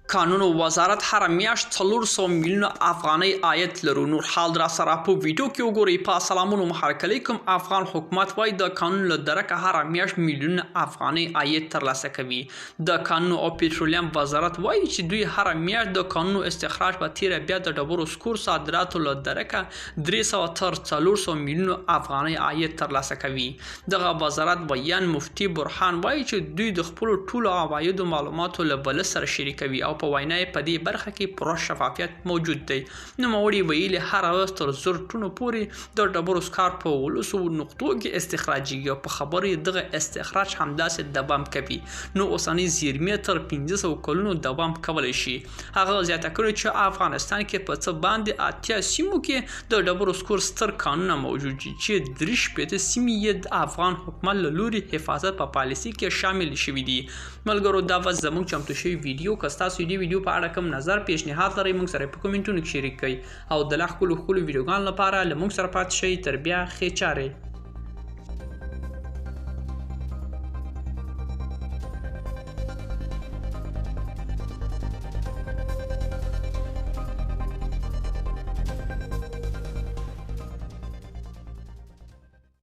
قانونو وزارت هر میاشت 400 میلیون افغانۍ عاید لرو. نور حال در سره په ویډیو کې وګورئ. په سلامونو محرک علیکم. افغان حکومت وایي د قانون له درکه هر میاشت میلیون افغانۍ عاید ترلاسه کوي. د قانون او پټرولیم وزارت وایي چې دوی هر میاشت د قانونو استخراج په تیره بیا د ډبرو سکور صادراتو له درکه 300 تر 400 میلیون افغانۍ عاید ترلاسه کوي. دغه وزارت بیان مفتي برهان وایي چې دوی د خپل ټولو عوایدو معلوماتو له بل سره شریکوي او په وینا په دې برخه کې پوره شفافیت موجود دی. نوموړي ویلي هر ورځ تر 1000 ټنو پورې د ډبرو سکار په 200 نقطو کې استخراجیږي او په خبرې دغه استخراج همداسې دوام کوي. نو اوسنۍ زیرمې تر 1500 کلونو دوام کولی شي. هغه زیاته کړې چې افغانستان کې په څه باندې 80 سیمو کې د ډبرو سکور ستر قانونونه موجود دي چې 3 سیمې یې د افغان حکومت له لوري حفاظت په پالیسي کې شامل شوي دي. ملګرو دا و زموږ چمتو شوی ویډیو که ستاسو دې ویډیو په اړه کوم نظر پیشنهاد لرئ موږ سره په کومنټونو کې شریک کړئ او د لا ښکلو ویډیوګانو لپاره له موږ سره پاتې شئ. تر بیا ښې چارې.